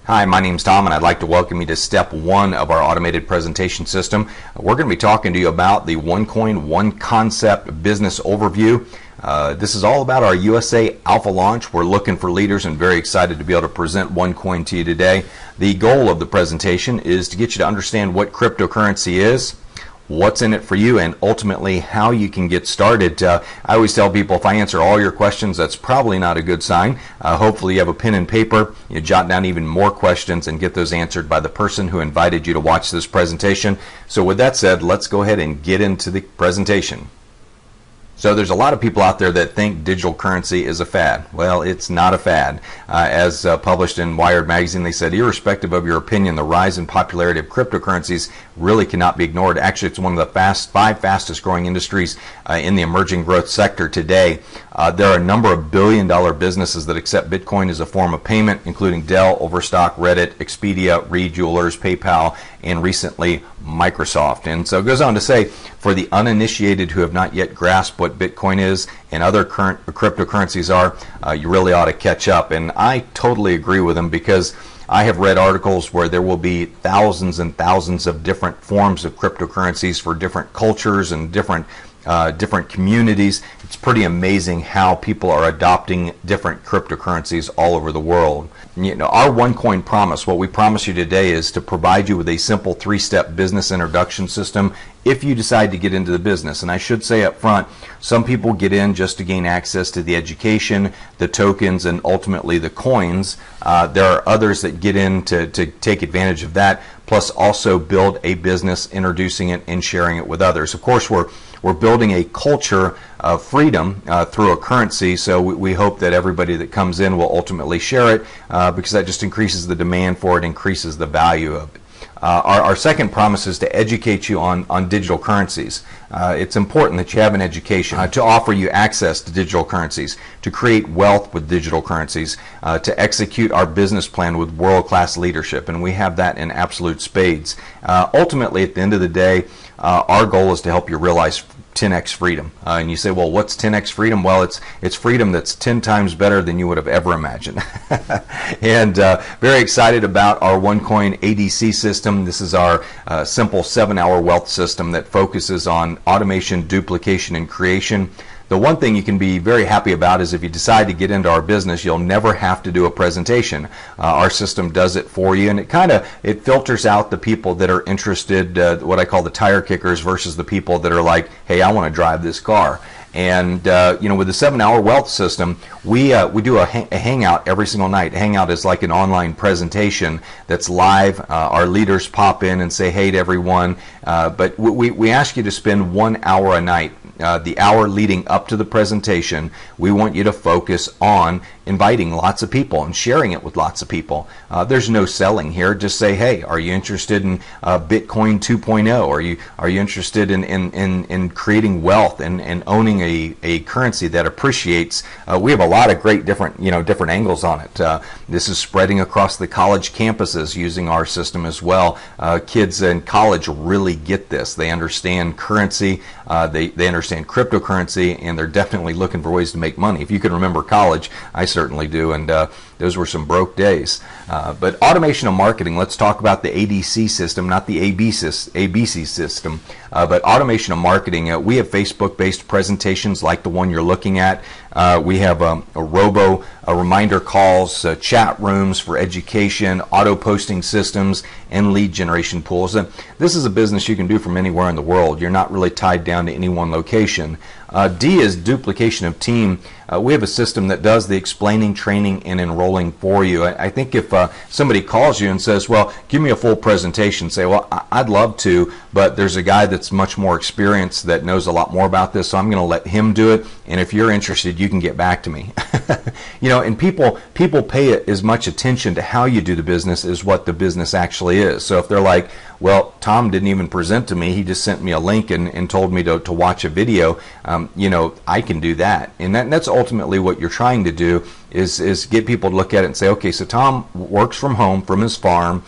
Hi, my name's Tom, and I'd like to welcome you to step one of our automated presentation system. We're going to be talking to you about the OneCoin One Concept business overview. This is all about our USA Alpha launch. We're looking for leaders and very excited to be able to present OneCoin to you today. The goal of the presentation is to get you to understand what cryptocurrency is, what's in it for you, and ultimately how you can get started. I always tell people, if I answer all your questions, that's probably not a good sign. Hopefully you have a pen and paper, you jot down even more questions and get those answered by the person who invited you to watch this presentation. So with that said, let's go ahead and get into the presentation. So there's a lot of people out there that think digital currency is a fad. Well, it's not a fad. As published in Wired magazine, they said, irrespective of your opinion, the rise in popularity of cryptocurrencies really cannot be ignored. Actually, it's one of the five fastest growing industries in the emerging growth sector today. There are a number of billion-dollar businesses that accept Bitcoin as a form of payment, including Dell, Overstock, Reddit, Expedia, Reed Jewelers, PayPal, and recently Microsoft. And so it goes on to say, for the uninitiated who have not yet grasped what Bitcoin is and other current cryptocurrencies are, you really ought to catch up. And I totally agree with them, because I have read articles where there will be thousands and thousands of different forms of cryptocurrencies for different cultures and different communities. It's pretty amazing how people are adopting different cryptocurrencies all over the world. You know, our OneCoin promise, what we promise you today, is to provide you with a simple three-step business introduction system if you decide to get into the business. And I should say up front, some people get in just to gain access to the education, the tokens, and ultimately the coins. There are others that get in to take advantage of that, plus also build a business, introducing it and sharing it with others. Of course, we're building a culture of freedom through a currency, so we hope that everybody that comes in will ultimately share it, because that just increases the demand for it, increases the value of it. Our second promise is to educate you on digital currencies. It's important that you have an education to offer you access to digital currencies, to create wealth with digital currencies, to execute our business plan with world-class leadership, and we have that in absolute spades. Ultimately, at the end of the day, our goal is to help you realize 10x freedom. And you say, well, what's 10x freedom? Well, it's freedom that's 10 times better than you would have ever imagined. And very excited about our OneCoin ADC system. This is our simple 7-hour wealth system that focuses on automation, duplication, and creation. The one thing you can be very happy about is if you decide to get into our business, you'll never have to do a presentation. Our system does it for you, and it filters out the people that are interested, what I call the tire kickers, versus the people that are like, hey, I want to drive this car. And you know, with the 7-hour wealth system, we do a hangout every single night. Hangout is like an online presentation that's live. Our leaders pop in and say hey to everyone, but we ask you to spend 1 hour a night. The hour leading up to the presentation, we want you to focus on inviting lots of people and sharing it with lots of people. There's no selling here. Just say, hey, are you interested in Bitcoin 2.0? Are you interested in creating wealth and owning a currency that appreciates? We have a lot of great different angles on it. This is spreading across the college campuses using our system as well. Kids in college really get this. They understand currency. They understand cryptocurrency, and they're definitely looking for ways to make money. If you can remember college, I certainly do, and those were some broke days. But automation of marketing, let's talk about the ADC system, not the ABC system, but automation of marketing. We have Facebook-based presentations like the one you're looking at. We have reminder calls, chat rooms for education, auto-posting systems, and lead generation pools. And this is a business you can do from anywhere in the world. You're not really tied down to any one location. D is duplication of team. We have a system that does the explaining, training, and enrolling for you. I think if somebody calls you and says, well, give me a full presentation, say, well, I'd love to, but there's a guy that's much more experienced that knows a lot more about this, so I'm going to let him do it, and if you're interested, you can get back to me. You know, and people pay as much attention to how you do the business as what the business actually is. So if they're like, well, Tom didn't even present to me, he just sent me a link and told me to watch a video, you know, I can do that. And that's ultimately what you're trying to do, is get people to look at it and say, okay, so Tom works from home, from his farm.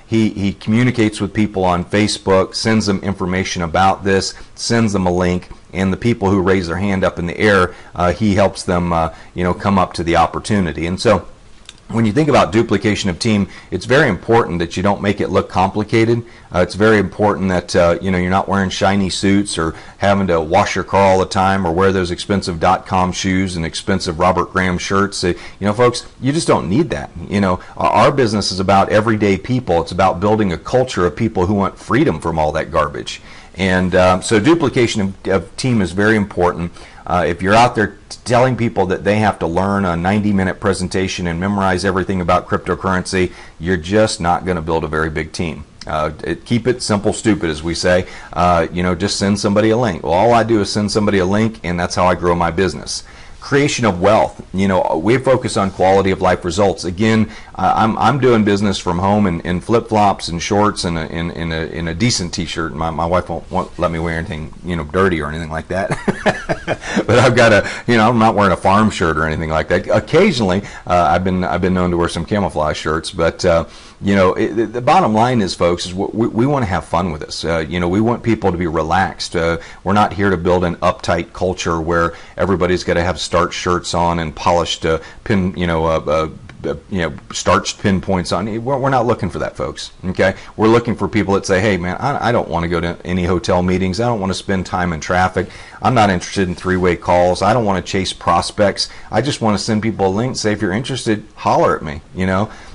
He communicates with people on Facebook, sends them information about this, sends them a link, and the people who raise their hand up in the air, he helps them, you know, come up to the opportunity. And so When you think about duplication of team, it's very important that you don't make it look complicated. It's very important that you're not wearing shiny suits or having to wash your car all the time or wear those expensive .com shoes and expensive Robert Graham shirts. Folks, you just don't need that. Our business is about everyday people. It's about building a culture of people who want freedom from all that garbage. And so duplication of team is very important. If you're out there telling people that they have to learn a 90-minute presentation and memorize everything about cryptocurrency, you're just not going to build a very big team. Keep it simple, stupid, as we say. Just send somebody a link. Well, all I do is send somebody a link, and that's how I grow my business. Creation of wealth. We focus on quality of life results. Again, I'm doing business from home in flip-flops and shorts and in a decent t-shirt. My wife won't let me wear anything dirty or anything like that. But I've got I'm not wearing a farm shirt or anything like that. Occasionally, I've been known to wear some camouflage shirts, but the bottom line is, folks, is we want to have fun with this. We want people to be relaxed. We're not here to build an uptight culture where everybody's got to have starched shirts on and polished starched pinpoints on. We're not looking for that, folks. Okay, we're looking for people that say, hey man, I don't want to go to any hotel meetings. I don't want to spend time in traffic. I'm not interested in three-way calls. I don't want to chase prospects. I just want to send people a link, say if you're interested, holler at me.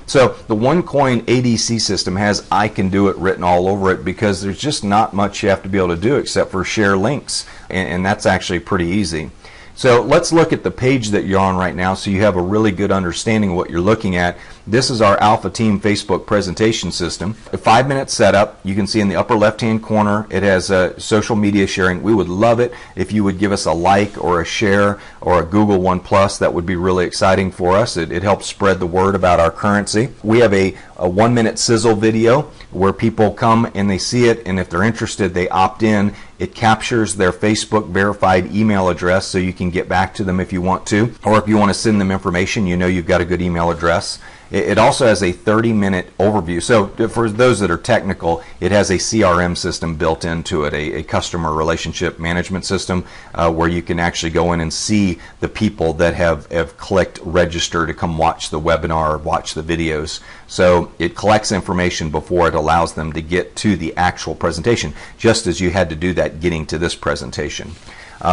So the OneCoin ADC system has I can do it written all over it, because there's just not much you have to be able to do except for share links, and that's actually pretty easy. So let's look at the page that you're on right now so you have a really good understanding of what you're looking at. This is our Alpha Team Facebook presentation system. A 5-minute setup. You can see in the upper left-hand corner it has social media sharing. We would love it if you would give us a like or a share or a Google One Plus. That would be really exciting for us. It helps spread the word about our currency. We have a 1-minute sizzle video where people come and they see it, and if they're interested, they opt in. It captures their Facebook verified email address so you can get back to them if you want to, or if you want to send them information, you've got a good email address. It also has a 30-minute overview. So for those that are technical, it has a CRM system built into it, a customer relationship management system, where you can actually go in and see the people that have clicked register to come watch the webinar or watch the videos. So it collects information before it allows them to get to the actual presentation, just as you had to do that getting to this presentation.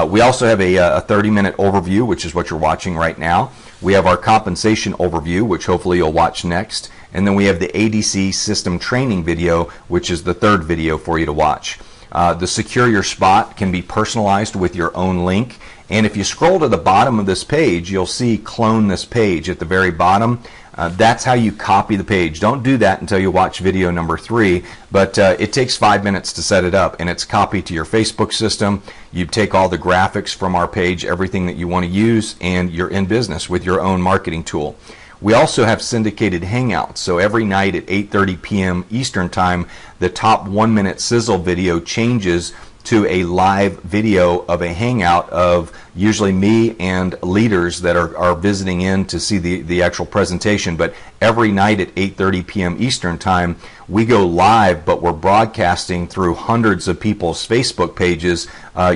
We also have a 30-minute overview, which is what you're watching right now. We have our compensation overview, which hopefully you'll watch next. And then we have the ADC system training video, which is the third video for you to watch. The Secure Your Spot can be personalized with your own link. And if you scroll to the bottom of this page, you'll see Clone This Page at the very bottom. That's how you copy the page. Don't do that until you watch video number 3, but it takes 5 minutes to set it up, and it's copied to your Facebook system. You take all the graphics from our page, everything that you want to use, and you're in business with your own marketing tool. We also have syndicated hangouts, so every night at 8:30 p.m. Eastern Time, the top 1-minute sizzle video changes to a live video of a hangout of usually me and leaders that are visiting in to see the actual presentation. But every night at 8:30 p.m. Eastern Time, we go live, but we're broadcasting through hundreds of people's Facebook pages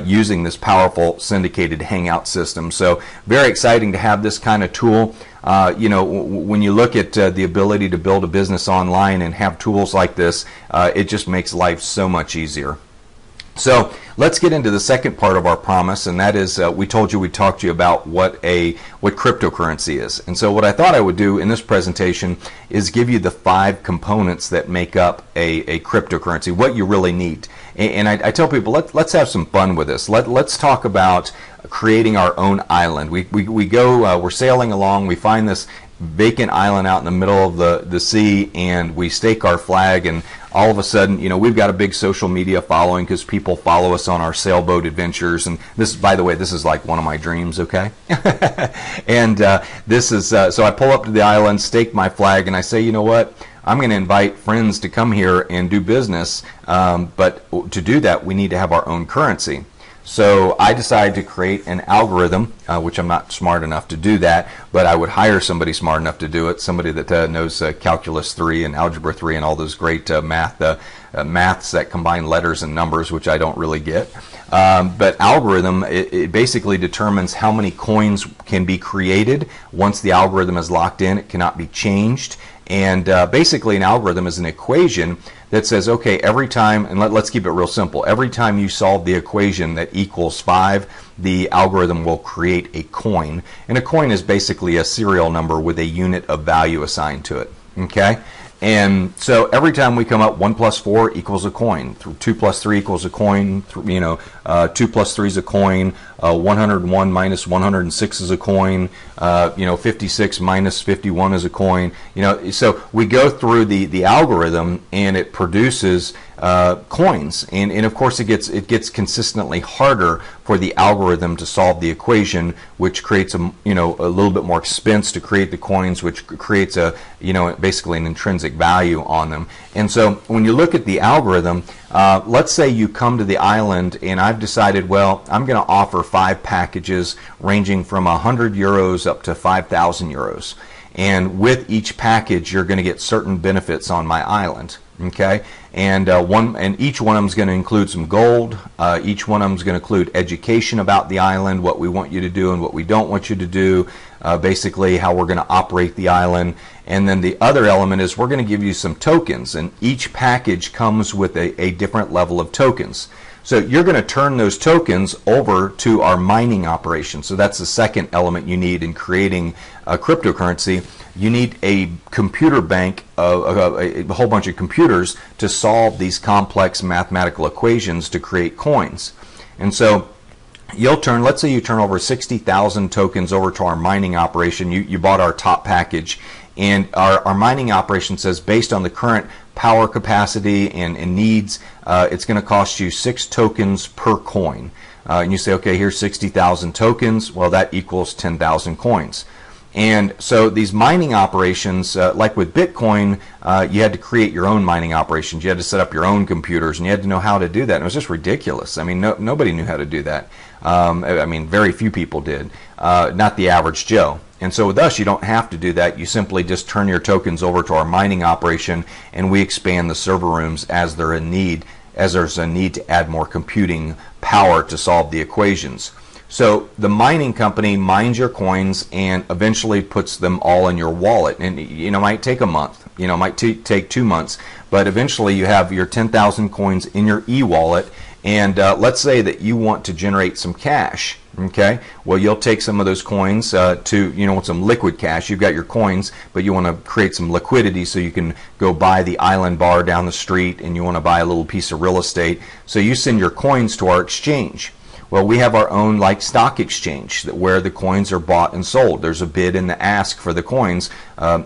using this powerful syndicated hangout system. So very exciting to have this kind of tool. When you look at the ability to build a business online and have tools like this, it just makes life so much easier. So let's get into the second part of our promise, and that is we told you we'd talk to you about what cryptocurrency is. And so what I thought I would do in this presentation is give you the 5 components that make up a cryptocurrency, what you really need. And I tell people, let's have some fun with this. Let's talk about creating our own island. We go, we're sailing along, we find this vacant island out in the middle of the sea, and we stake our flag, and all of a sudden, we've got a big social media following because people follow us on our sailboat adventures. And this, by the way, this is like one of my dreams, okay? And this is, so I pull up to the island, stake my flag, and I say, you know what? I'm going to invite friends to come here and do business, but to do that, we need to have our own currency. So I decided to create an algorithm, which I'm not smart enough to do that, but I would hire somebody smart enough to do it, somebody that knows Calculus 3 and Algebra 3 and all those great math maths that combine letters and numbers, which I don't really get. But algorithm, it basically determines how many coins can be created. Once the algorithm is locked in, it cannot be changed. And basically an algorithm is an equation that says, okay, every time, and let's keep it real simple, every time you solve the equation that equals 5, the algorithm will create a coin. And a coin is basically a serial number with a unit of value assigned to it. Okay? And so every time we come up 1 plus 4 equals a coin, 2 plus 3 equals a coin, 2 plus 3 is a coin, 101 minus 106 is a coin, 56 minus 51 is a coin. So we go through the algorithm and it produces coins, and of course it gets consistently harder for the algorithm to solve the equation, which creates a little bit more expense to create the coins, which creates basically an intrinsic value on them. And so when you look at the algorithm, let's say you come to the island and I've decided, well, I'm going to offer 5 packages ranging from 100 euros up to 5,000 euros. And with each package, you're going to get certain benefits on my island. Okay, and each one of them is going to include some gold. Each one of them is going to include education about the island, what we want you to do and what we don't want you to do, basically how we're going to operate the island. And then the other element is we're going to give you some tokens, and each package comes with a different level of tokens. So you're going to turn those tokens over to our mining operation. So that's the second element you need in creating a cryptocurrency. You need a computer bank, a whole bunch of computers to solve these complex mathematical equations to create coins. And so let's say you turn over 60,000 tokens over to our mining operation. You bought our top package, and our mining operation says, based on the current power capacity and needs, it's going to cost you 6 tokens per coin. And you say, okay, here's 60,000 tokens. Well, that equals 10,000 coins. And so these mining operations, like with Bitcoin, you had to create your own mining operations. You had to set up your own computers, and you had to know how to do that. And it was just ridiculous. I mean, nobody knew how to do that. Very few people did, not the average Joe. And so with us, you don't have to do that. You simply just turn your tokens over to our mining operation, and we expand the server rooms as there's a need to add more computing power to solve the equations. So the mining company mines your coins and eventually puts them all in your wallet. And it might take a month, might take 2 months, but eventually you have your 10,000 coins in your e-wallet. And let's say that you want to generate some cash. Okay, well, you'll take some of those coins want some liquid cash. You've got your coins, but you want to create some liquidity so you can go buy the Island Bar down the street, and you want to buy a little piece of real estate. So you send your coins to our exchange. Well, we have our own stock exchange where the coins are bought and sold. There's a bid and the ask for the coins,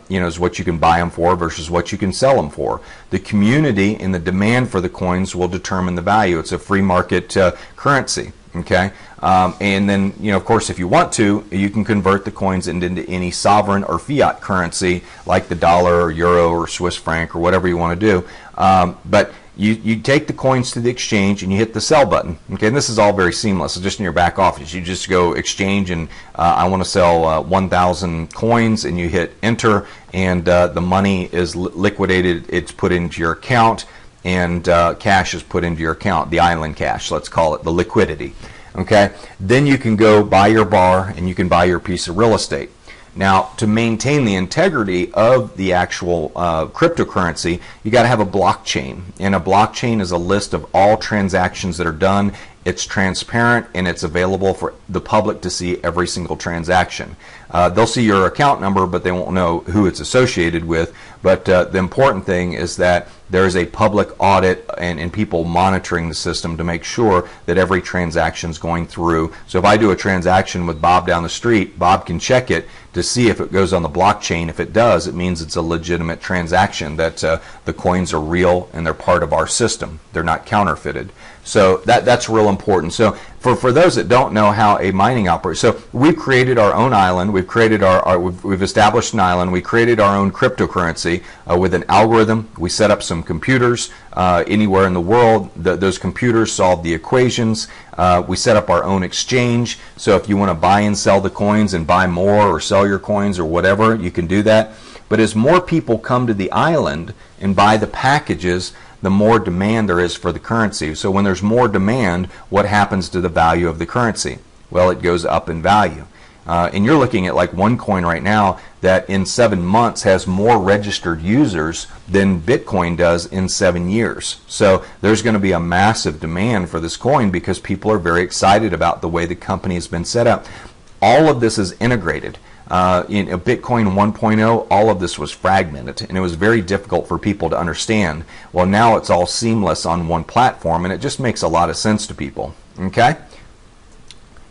is what you can buy them for versus what you can sell them for. The community and the demand for the coins will determine the value. It's a free market currency. Okay, and then of course, if you want to, you can convert the coins into any sovereign or fiat currency like the dollar or euro or Swiss franc or whatever you want to do. But you take the coins to the exchange and you hit the sell button. Okay, and this is all very seamless. So just in your back office, you just go exchange and I want to sell 1,000 coins, and you hit enter, and the money is liquidated. It's put into your account, and cash is put into your account, the island cash, let's call it, the liquidity. Okay, then you can go buy your bar and you can buy your piece of real estate. Now, to maintain the integrity of the actual cryptocurrency, you got to have a blockchain, and a blockchain is a list of all transactions that are done. It's transparent and it's available for the public to see every single transaction. They'll see your account number, but they won't know who it's associated with. But the important thing is that there is a public audit and people monitoring the system to make sure that every transaction is going through. So if I do a transaction with Bob down the street, Bob can check it to see if it goes on the blockchain. If it does, it means it's a legitimate transaction, that the coins are real and they're part of our system. They're not counterfeited. So that's real important. So for those that don't know how a mining operates, so we've created our own island. We've created we've established an island. We created our own cryptocurrency with an algorithm. We set up some computers anywhere in the world. Those computers solve the equations. We set up our own exchange. So if you want to buy and sell the coins and buy more or sell your coins or whatever, you can do that. But as more people come to the island and buy the packages, the more demand there is for the currency. So when there's more demand, what happens to the value of the currency? Well, it goes up in value. And you're looking at like OneCoin right now that in 7 months has more registered users than Bitcoin does in 7 years. So there's going to be a massive demand for this coin because people are very excited about the way the company has been set up. All of this is integrated. In Bitcoin 1.0, all of this was fragmented, and it was very difficult for people to understand. Well, now it's all seamless on one platform, and it just makes a lot of sense to people. Okay?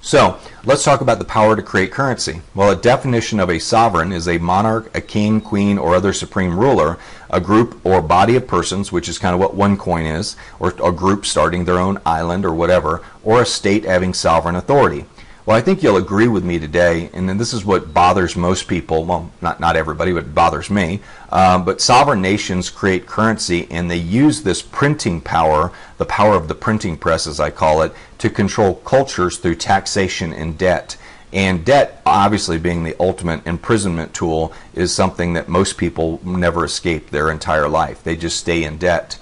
So let's talk about the power to create currency. Well, a definition of a sovereign is a monarch, a king, queen, or other supreme ruler, a group or body of persons, which is kind of what OneCoin is, or a group starting their own island or whatever, or a state having sovereign authority. Well, I think you'll agree with me today, and then this is what bothers most people, well, not everybody, but it bothers me, but sovereign nations create currency, and they use this printing power, the power of the printing press, as I call it, to control cultures through taxation and debt. And debt, obviously being the ultimate imprisonment tool, is something that most people never escape their entire life. They just stay in debt.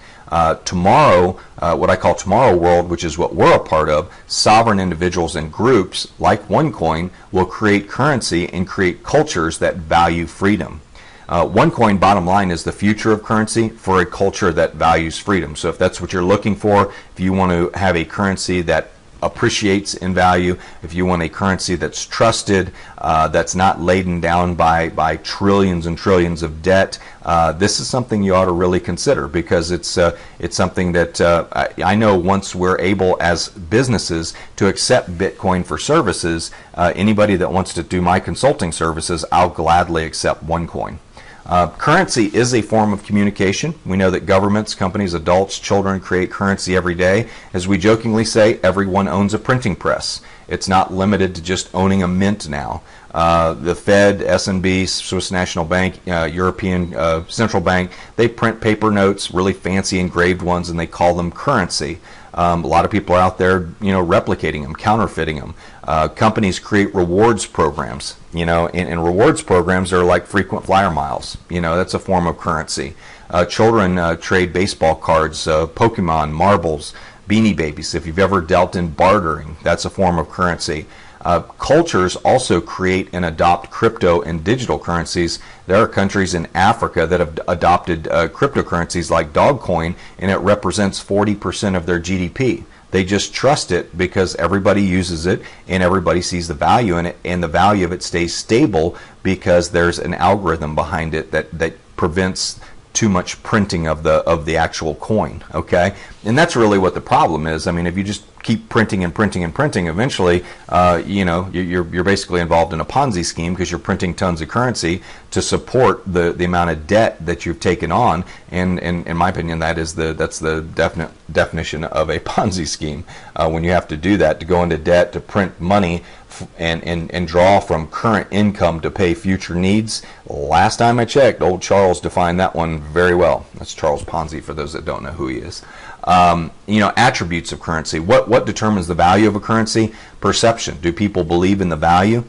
Tomorrow, what I call Tomorrow World, which is what we're a part of, sovereign individuals and groups like OneCoin will create currency and create cultures that value freedom. OneCoin, bottom line, is the future of currency for a culture that values freedom. So if that's what you're looking for, if you want to have a currency that appreciates in value, if you want a currency that's trusted, that's not laden down by trillions and trillions of debt, this is something you ought to really consider, because it's something that I know once we're able as businesses to accept Bitcoin for services, anybody that wants to do my consulting services, I'll gladly accept OneCoin. Currency is a form of communication. We know that governments, companies, adults, children create currency every day. As we jokingly say, everyone owns a printing press. It's not limited to just owning a mint now. The Fed, S&B, Swiss National Bank, European Central Bank, they print paper notes, really fancy engraved ones, and they call them currency. A lot of people are out there, replicating them, counterfeiting them. Companies create rewards programs, and rewards programs are like frequent flyer miles. That's a form of currency. Children trade baseball cards, Pokemon, marbles, Beanie Babies. If you've ever dealt in bartering, that's a form of currency. Cultures also create and adopt crypto and digital currencies. There are countries in Africa that have adopted cryptocurrencies like Dogcoin, and it represents 40% of their GDP. They just trust it because everybody uses it and everybody sees the value in it, and the value of it stays stable because there's an algorithm behind it that prevents too much printing of the actual coin. Okay, and that's really what the problem is. I mean, if you just keep printing and printing and printing, eventually, you're basically involved in a Ponzi scheme, because you're printing tons of currency to support the amount of debt that you've taken on. And in my opinion, that's the definite definition of a Ponzi scheme. When you have to do that, to go into debt to print money and draw from current income to pay future needs. Last time I checked, old Charles defined that one very well. That's Charles Ponzi, for those that don't know who he is. Attributes of currency. What determines the value of a currency? Perception. Do people believe in the value?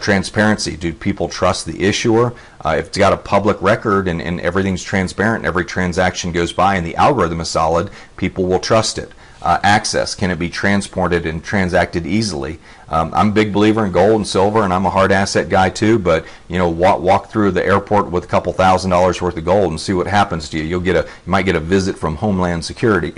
Transparency. Do people trust the issuer? If it's got a public record and everything's transparent, every transaction goes by and the algorithm is solid, people will trust it. Access. Can it be transported and transacted easily? I'm a big believer in gold and silver, and I'm a hard asset guy too, but walk through the airport with a couple $1,000s worth of gold and see what happens to you. You might get a visit from Homeland Security.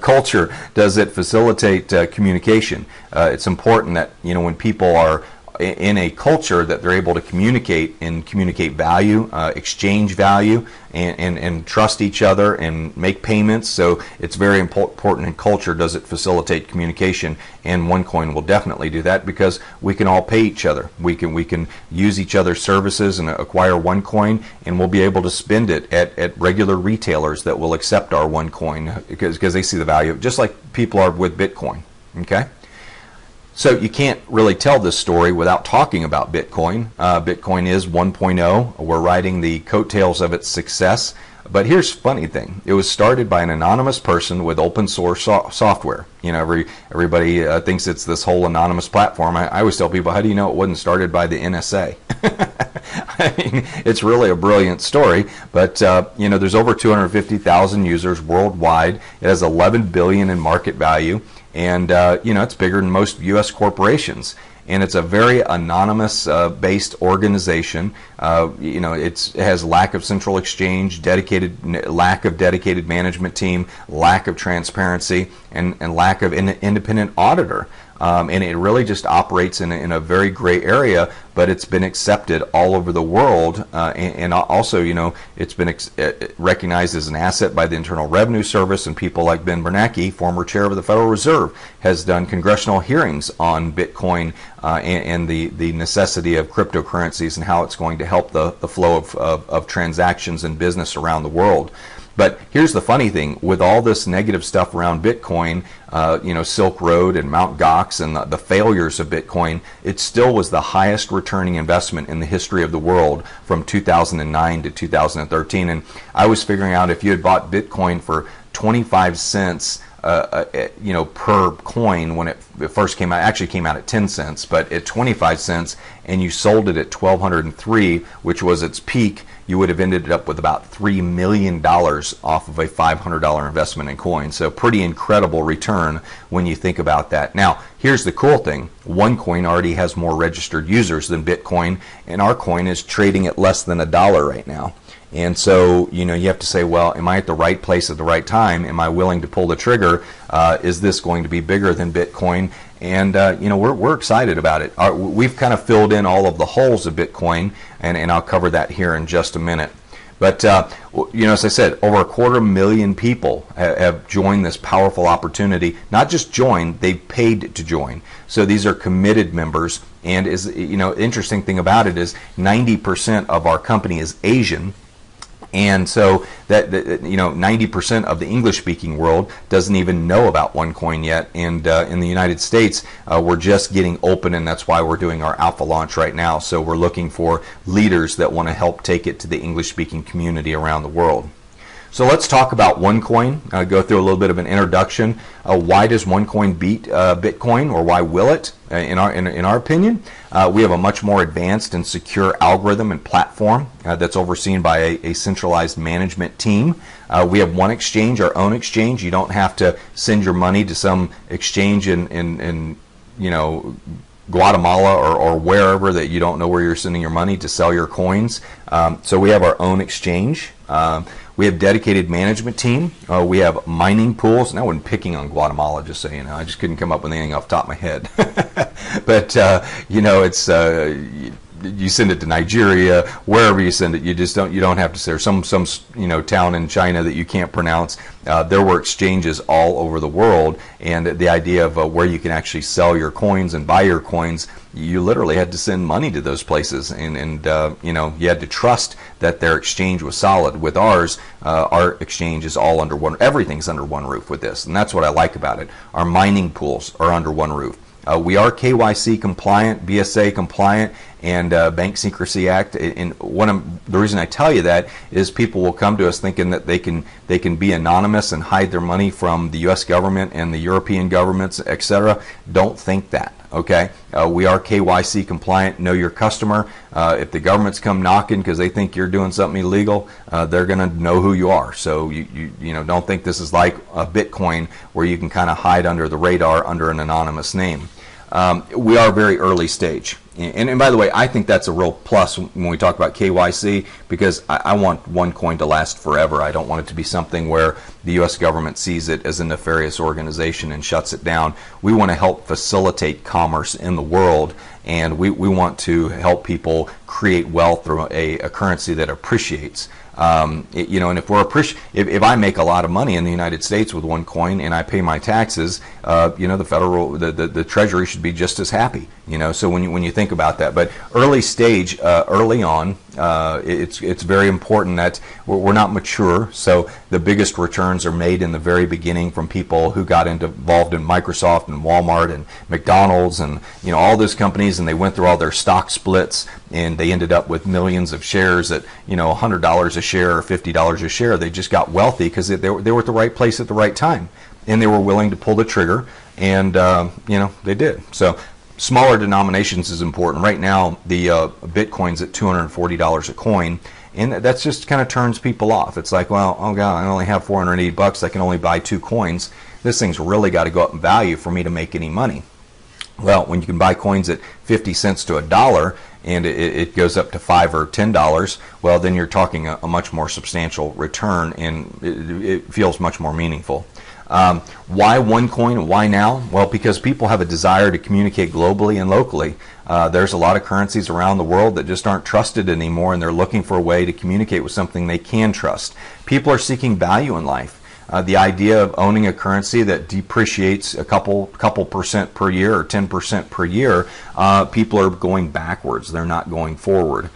Culture. Does it facilitate communication? It's important that when people are in a culture, that they're able to communicate value, exchange value, and trust each other and make payments. So it's very important in culture. Does it facilitate communication? And OneCoin will definitely do that, because we can all pay each other. We can use each other's services and acquire OneCoin, and we'll be able to spend it at regular retailers that will accept our OneCoin because they see the value, just like people are with Bitcoin. Okay. So you can't really tell this story without talking about Bitcoin. Bitcoin is 1.0. We're riding the coattails of its success. But here's the funny thing. It was started by an anonymous person with open source software. You know, everybody thinks it's this whole anonymous platform. I always tell people, how do you know it wasn't started by the NSA? I mean, it's really a brilliant story, but you know, there's over 250,000 users worldwide. It has 11 billion in market value, and you know, it's bigger than most U.S. corporations. And it's a very anonymous based organization. You know, it has lack of central exchange, lack of dedicated management team, lack of transparency, and lack of independent auditor. And it really just operates in a very gray area, but it's been accepted all over the world, and also, you know, it's been recognized as an asset by the Internal Revenue Service, and people like Ben Bernanke, former chair of the Federal Reserve, has done congressional hearings on Bitcoin and the necessity of cryptocurrencies and how it's going to help the flow of transactions and business around the world. But here's the funny thing, with all this negative stuff around Bitcoin, you know, Silk Road and Mt. Gox and the failures of Bitcoin, it still was the highest returning investment in the history of the world from 2009 to 2013. And I was figuring out, if you had bought Bitcoin for 25 cents, you know, per coin when it first came out, actually came out at 10 cents, but at 25 cents, and you sold it at 1,203, which was its peak, you would have ended up with about $3 million off of a $500 investment in coin. So pretty incredible return when you think about that. Now, here's the cool thing. OneCoin already has more registered users than Bitcoin, and our coin is trading at less than $1 right now. And so, you know, you have to say, well, am I at the right place at the right time? Am I willing to pull the trigger? Is this going to be bigger than Bitcoin? And, you know, we're excited about it. We've kind of filled in all of the holes of Bitcoin, and I'll cover that here in just a minute. But, you know, as I said, over 250,000 people have joined this powerful opportunity. Not just joined, they've paid to join. So these are committed members. And, you know, interesting thing about it is 90% of our company is Asian. And so that you know, 90% of the English-speaking world doesn't even know about OneCoin yet. And in the United States, we're just getting open, and that's why we're doing our alpha launch right now. So we're looking for leaders that want to help take it to the English-speaking community around the world. So let's talk about OneCoin. Go through a little bit of an introduction. Why does OneCoin beat Bitcoin, or why will it? In our opinion, we have a much more advanced and secure algorithm and platform that's overseen by a centralized management team. We have one exchange, our own exchange. You don't have to send your money to some exchange in you know, Guatemala or wherever that you don't know where you're sending your money to sell your coins. So we have our own exchange. We have dedicated management team. We have mining pools. And I wasn't picking on Guatemala, just so you know. I just couldn't come up with anything off the top of my head. But you know, it's you send it to Nigeria, wherever you send it. You don't have to say, or some you know, town in China that you can't pronounce. There were exchanges all over the world, and the idea of where you can actually sell your coins and buy your coins, you literally had to send money to those places, and you know, you had to trust that their exchange was solid. With ours, our exchange is all under one. Everything's under one roof with this, and that's what I like about it. Our mining pools are under one roof. We are KYC compliant, BSA compliant, and Bank Secrecy Act. And the reason I tell you that is people will come to us thinking that they can be anonymous and hide their money from the U.S. government and the European governments, etc. Don't think that. Okay, we are KYC compliant. Know your customer. If the governments come knocking because they think you're doing something illegal, they're going to know who you are. So you know, don't think this is like a Bitcoin where you can kind of hide under the radar under an anonymous name. We are very early stage. And by the way, I think that's a real plus when we talk about KYC, because I want OneCoin to last forever. I don't want it to be something where the U.S. government sees it as a nefarious organization and shuts it down. We want to help facilitate commerce in the world, and we want to help people create wealth through a currency that appreciates. You know, and if I make a lot of money in the United States with OneCoin and I pay my taxes, you know, the Treasury should be just as happy. You know, so when you think about that, but early stage, early on, it's very important that we're not mature. So the biggest returns are made in the very beginning from people who got involved in Microsoft and Walmart and McDonald's and, you know, all those companies, and they went through all their stock splits, and they ended up with millions of shares at, $100 a share or $50 a share. They just got wealthy because they were at the right place at the right time, and they were willing to pull the trigger, and they did. So smaller denominations is important. Right now, the Bitcoin's at $240 a coin, and that just kind of turns people off. It's like, well, oh God, I only have $480. I can only buy 2 coins. This thing's really got to go up in value for me to make any money. Well, when you can buy coins at 50 cents to $1 and it goes up to $5 or $10, well, then you're talking a much more substantial return, and it feels much more meaningful. Why OneCoin? Why now? Well, because people have a desire to communicate globally and locally. There's a lot of currencies around the world that just aren't trusted anymore, and they're looking for a way to communicate with something they can trust. People are seeking value in life. The idea of owning a currency that depreciates a couple percent per year or 10% per year, people are going backwards. They're not going forward.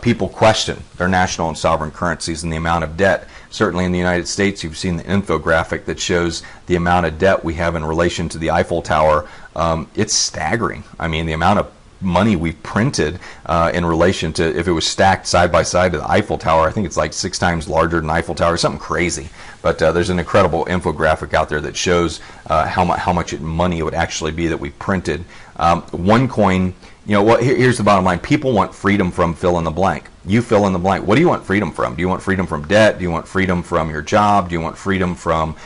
People question their national and sovereign currencies and the amount of debt. Certainly in the United States, you've seen the infographic that shows the amount of debt we have in relation to the Eiffel Tower. It's staggering. I mean, the amount of money we've printed in relation to, if it was stacked side by side to the Eiffel Tower, I think it's like 6 times larger than the Eiffel Tower, something crazy. But there's an incredible infographic out there that shows how much money it would actually be that we printed. OneCoin, here's the bottom line. People want freedom from fill in the blank. You fill in the blank. What do you want freedom from? Do you want freedom from debt? Do you want freedom from your job? Do you want freedom from,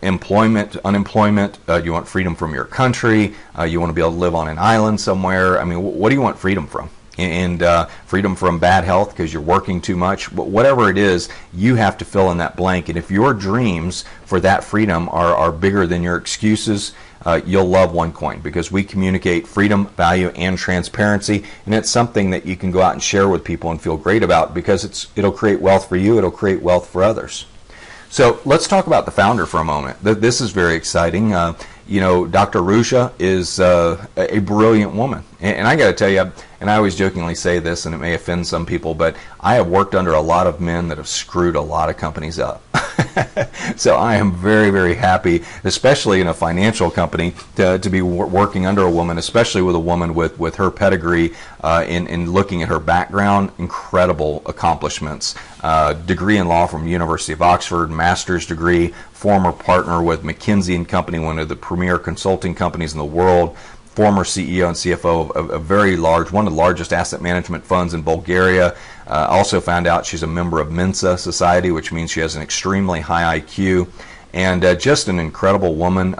employment, unemployment? Do you want freedom from your country? You want to be able to live on an island somewhere? I mean, what do you want freedom from? And freedom from bad health because you're working too much. Whatever it is, you have to fill in that blank. And if your dreams for that freedom are bigger than your excuses, you'll love OneCoin, because we communicate freedom, value, and transparency, and it's something that you can go out and share with people and feel great about, because it'll create wealth for you, it'll create wealth for others. So let's talk about the founder for a moment. This is very exciting. Dr. Ruja is a brilliant woman. And I got to tell you, and I always jokingly say this, and it may offend some people, but I have worked under a lot of men that have screwed a lot of companies up. So I am very, very happy, especially in a financial company, to be working under a woman, especially with a woman with her pedigree, in looking at her background. Incredible accomplishments. Degree in law from the University of Oxford, master's degree, former partner with McKinsey & Company, one of the premier consulting companies in the world, former CEO and CFO of a very large, one of the largest asset management funds in Bulgaria. Also found out she's a member of Mensa Society, which means she has an extremely high IQ, and just an incredible woman,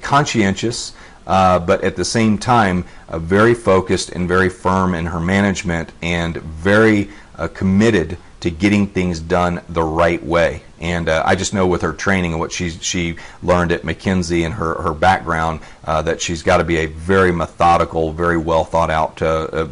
conscientious, but at the same time very focused and very firm in her management, and very committed to getting things done the right way. And I just know with her training and what she learned at McKinsey and her background, that she's got to be a very methodical, very well thought out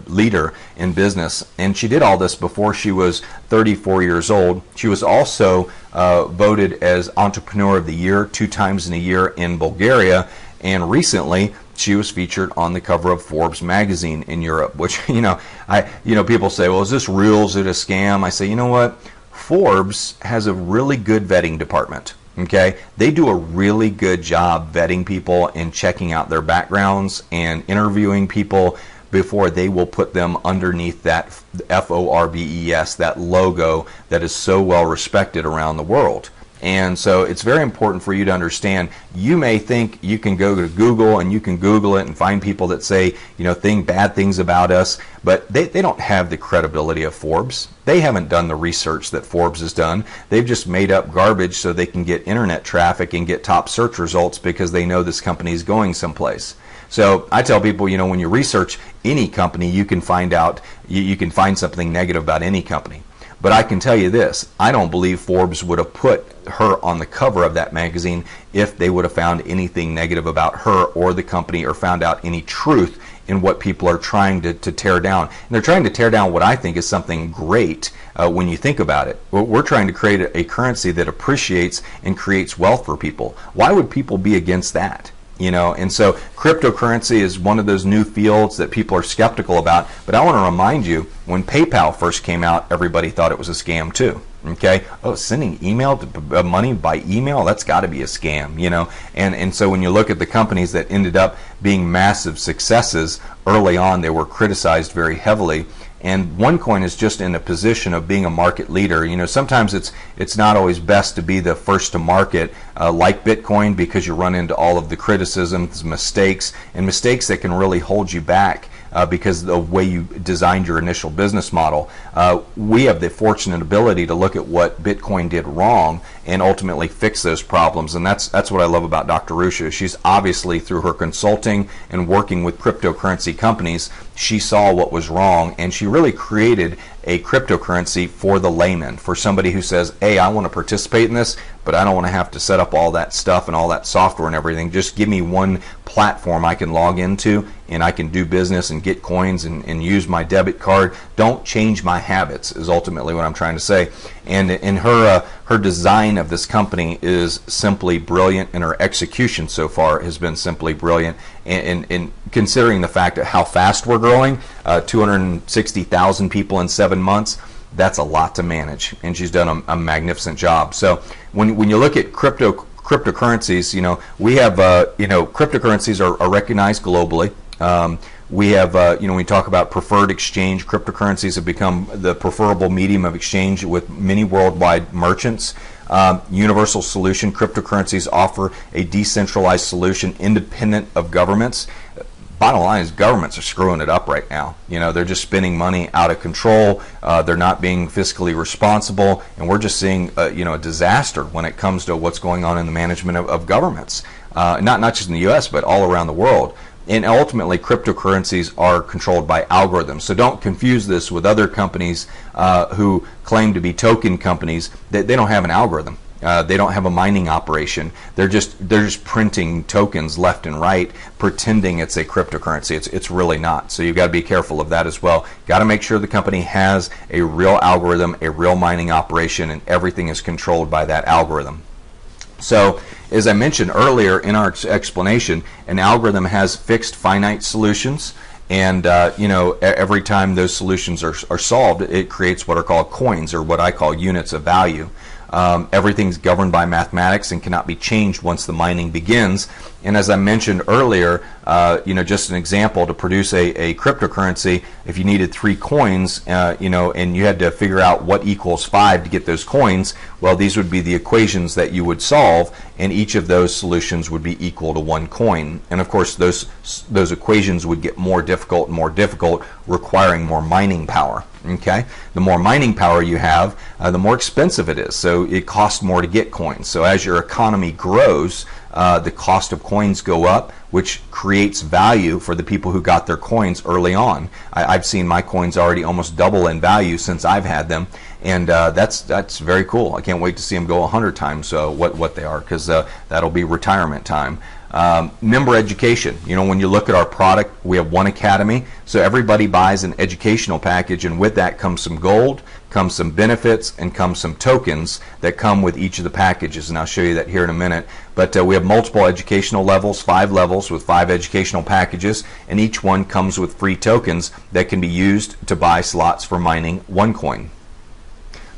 leader in business. And she did all this before she was 34 years old. She was also voted as Entrepreneur of the Year 2 times in a year in Bulgaria. And recently, she was featured on the cover of Forbes magazine in Europe, which, people say, well, is this real? Is it a scam? I say, you know what? Forbes has a really good vetting department. Okay, they do a really good job vetting people and checking out their backgrounds and interviewing people before they will put them underneath that FORBES, that logo that is so well respected around the world. And so it's very important for you to understand. You may think you can go to Google and you can Google it and find people that say, bad things about us, but they don't have the credibility of Forbes. They haven't done the research that Forbes has done. They've just made up garbage so they can get internet traffic and get top search results because they know this company is going someplace. So I tell people, when you research any company, you can find out, you can find something negative about any company. But I can tell you this, I don't believe Forbes would have put her on the cover of that magazine if they would have found anything negative about her or the company, or found out any truth in what people are trying to tear down. And they're trying to tear down what I think is something great when you think about it. We're trying to create a currency that appreciates and creates wealth for people. Why would people be against that? you know. And so cryptocurrency is one of those new fields that people are skeptical about. But I want to remind you, when PayPal first came out, everybody thought it was a scam too. Okay, oh, sending money by email, that's got to be a scam, you know. And so when you look at the companies that ended up being massive successes early on, they were criticized very heavily. And OneCoin is just in a position of being a market leader. You know, sometimes it's not always best to be the first to market, like Bitcoin, because you run into all of the criticisms, mistakes that can really hold you back. Because of the way you designed your initial business model. We have the fortunate ability to look at what Bitcoin did wrong and ultimately fix those problems. And that's what I love about Dr. Ruscia. She's obviously, through her consulting and working with cryptocurrency companies, she saw what was wrong, and she really created a cryptocurrency for the layman, for somebody who says, hey, I want to participate in this, but I don't want to have to set up all that stuff and all that software and everything. Just give me one platform I can log into, and I can do business and get coins and use my debit card. Don't change my habits is ultimately what I'm trying to say. And in her design of this company is simply brilliant, and her execution so far has been simply brilliant. And considering the fact of how fast we're growing, 260,000 people in 7 months, that's a lot to manage, and she's done a magnificent job. So when you look at cryptocurrencies, you know, we have cryptocurrencies are recognized globally. We have, when we talk about preferred exchange, cryptocurrencies have become the preferable medium of exchange with many worldwide merchants. Universal solution, cryptocurrencies offer a decentralized solution independent of governments. Bottom line is governments are screwing it up right now. You know, they're just spending money out of control. They're not being fiscally responsible, and we're just seeing a disaster when it comes to what's going on in the management of governments. Not just in the U.S., but all around the world. And ultimately, cryptocurrencies are controlled by algorithms. So don't confuse this with other companies who claim to be token companies. They don't have an algorithm. They don't have a mining operation. They're just printing tokens left and right, pretending it's a cryptocurrency. It's really not. So you've got to be careful of that as well. Got to make sure the company has a real algorithm, a real mining operation, and everything is controlled by that algorithm. So, as I mentioned earlier in our explanation, an algorithm has fixed finite solutions, and every time those solutions are solved, it creates what are called coins, or what I call units of value. Everything's governed by mathematics and cannot be changed once the mining begins. And as I mentioned earlier, just an example, to produce a cryptocurrency, if you needed 3 coins, and you had to figure out what equals 5 to get those coins, well, these would be the equations that you would solve, and each of those solutions would be equal to 1 coin. And of course, those equations would get more difficult and more difficult, requiring more mining power. Okay, the more mining power you have, the more expensive it is. So it costs more to get coins. So as your economy grows, the cost of coins go up, which creates value for the people who got their coins early on. I've seen my coins already almost double in value since I've had them, and that's very cool. I can't wait to see them go 100 times what they are, because that'll be retirement time. Member education. You know, when you look at our product, we have one academy, so everybody buys an educational package, and with that comes some gold, comes some benefits, and comes some tokens that come with each of the packages, and I'll show you that here in a minute. But we have multiple educational levels, 5 levels with 5 educational packages, and each one comes with free tokens that can be used to buy slots for mining OneCoin.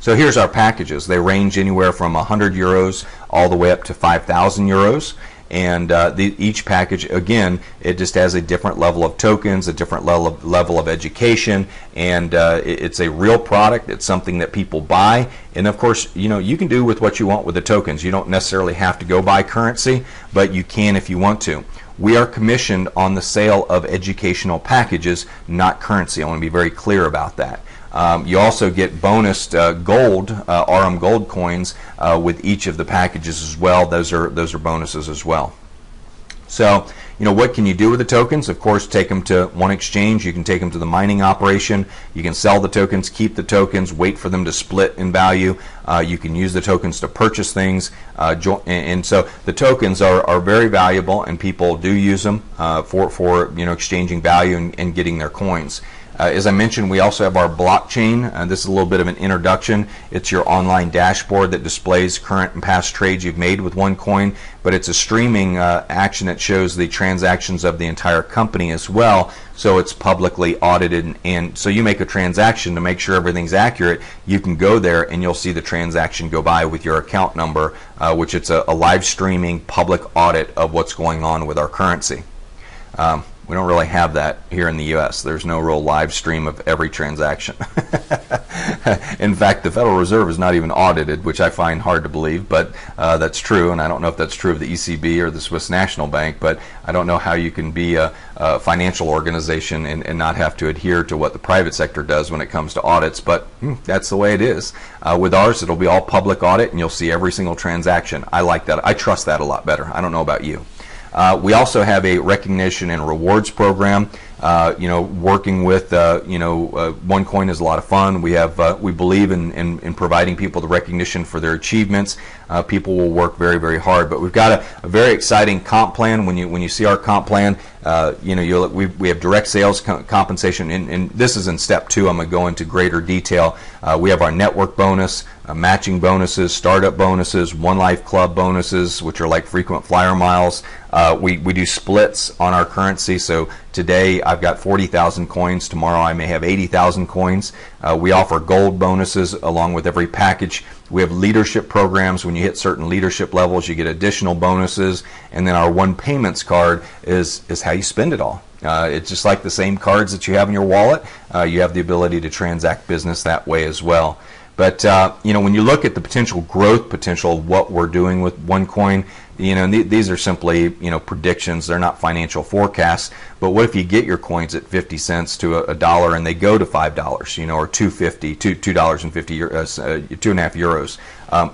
So here's our packages. They range anywhere from 100 euros all the way up to 5,000 euros. And each package, again, it just has a different level of tokens, a different level of education, and it's a real product. It's something that people buy, and of course, you can do with what you want with the tokens. You don't necessarily have to go buy currency, but you can if you want to. We are commissioned on the sale of educational packages, not currency. I want to be very clear about that. You also get bonused gold, RM gold coins with each of the packages as well. Those are bonuses as well. So, what can you do with the tokens? Of course, take them to one exchange. You can take them to the mining operation. You can sell the tokens, keep the tokens, wait for them to split in value. You can use the tokens to purchase things. And so the tokens are very valuable, and people do use them for exchanging value and getting their coins. As I mentioned, we also have our blockchain. This is a little bit of an introduction. It's your online dashboard that displays current and past trades you've made with OneCoin, but it's a streaming action that shows the transactions of the entire company as well, so it's publicly audited. And so you make a transaction to make sure everything's accurate, you can go there and you'll see the transaction go by with your account number, which it's a live streaming public audit of what's going on with our currency. We don't really have that here in the U.S. There's no real live stream of every transaction. In fact, the Federal Reserve is not even audited, which I find hard to believe, but that's true. And I don't know if that's true of the ECB or the Swiss National Bank, but I don't know how you can be a financial organization and not have to adhere to what the private sector does when it comes to audits, but that's the way it is. With ours, it'll be all public audit, and you'll see every single transaction. I like that. I trust that a lot better. I don't know about you. We also have a recognition and rewards program. Working with OneCoin is a lot of fun. We believe in providing people the recognition for their achievements. People will work very, very hard, but we've got a very exciting comp plan. When you see our comp plan, we have direct sales compensation, and this is in step 2. I'm going to go into greater detail. We have our network bonus, matching bonuses, startup bonuses, One Life Club bonuses, which are like frequent flyer miles. We do splits on our currency. So today I've got 40,000 coins. Tomorrow I may have 80,000 coins. We offer gold bonuses along with every package. We have leadership programs. When you hit certain leadership levels, you get additional bonuses. And then our One Payments card is how you spend it all. It's just like the same cards that you have in your wallet. You have the ability to transact business that way as well. But when you look at the potential growth potential of what we're doing with OneCoin, these are simply predictions. They're not financial forecasts. But what if you get your coins at 50 cents to a dollar and they go to $5, or $2.50, $2.50, 2.5 euros?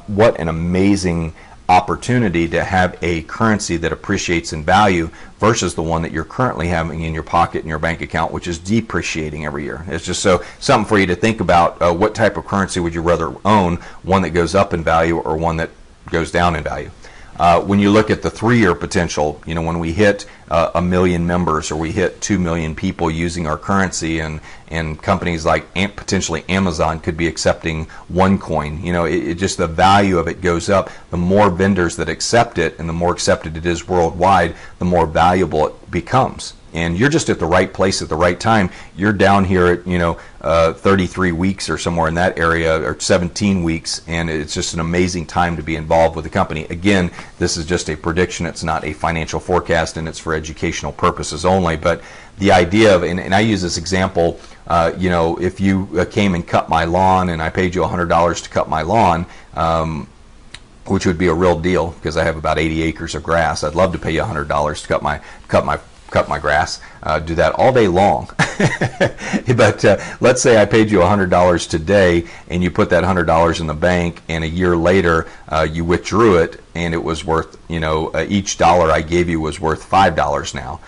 What an amazing opportunity to have a currency that appreciates in value versus the one that you're currently having in your pocket in your bank account, which is depreciating every year. It's just something for you to think about. What type of currency would you rather own? One that goes up in value or one that goes down in value? When you look at the 3-year potential, when we hit 1 million members or we hit 2 million people using our currency, and companies like potentially Amazon could be accepting OneCoin, it just the value of it goes up. The more vendors that accept it and the more accepted it is worldwide, the more valuable it becomes. And you're just at the right place at the right time. You're down here at 33 weeks or somewhere in that area, or 17 weeks, and it's just an amazing time to be involved with the company. Again, this is just a prediction. It's not a financial forecast, and it's for educational purposes only. But the idea of, and I use this example, if you came and cut my lawn and I paid you $100 to cut my lawn, which would be a real deal because I have about 80 acres of grass. I'd love to pay you $100 to cut my grass, do that all day long. But let's say I paid you $100 today and you put that $100 in the bank, and a year later you withdrew it and it was worth, each dollar I gave you was worth $5 now.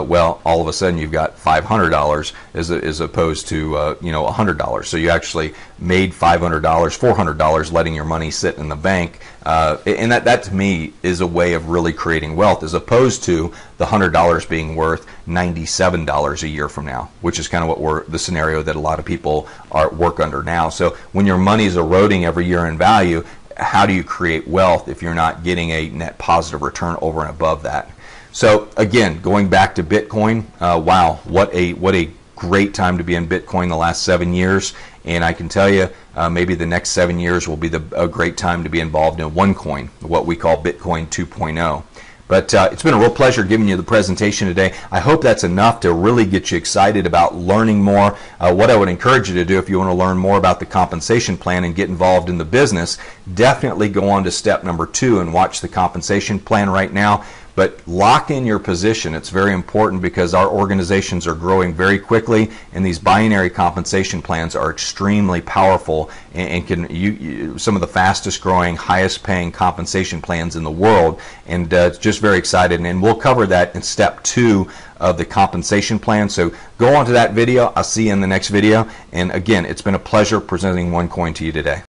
Well, all of a sudden you've got $500 as opposed to $100. So you actually made $500, $400 letting your money sit in the bank, and that to me is a way of really creating wealth, as opposed to the $100 being worth $97 a year from now, which is kind of the scenario that a lot of people work under now. So when your money is eroding every year in value, how do you create wealth if you're not getting a net positive return over and above that? So again, going back to Bitcoin, wow, what a great time to be in Bitcoin the last 7 years. And I can tell you, maybe the next 7 years will be a great time to be involved in OneCoin, what we call Bitcoin 2.0. But it's been a real pleasure giving you the presentation today. I hope that's enough to really get you excited about learning more. What I would encourage you to do, if you want to learn more about the compensation plan and get involved in the business, definitely go on to step number 2 and watch the compensation plan right now. But lock in your position. It's very important because our organizations are growing very quickly, and these binary compensation plans are extremely powerful and can some of the fastest growing, highest paying compensation plans in the world. And it's just very excited, and we'll cover that in step 2 of the compensation plan. So go on to that video. I'll see you in the next video. And again, it's been a pleasure presenting OneCoin to you today.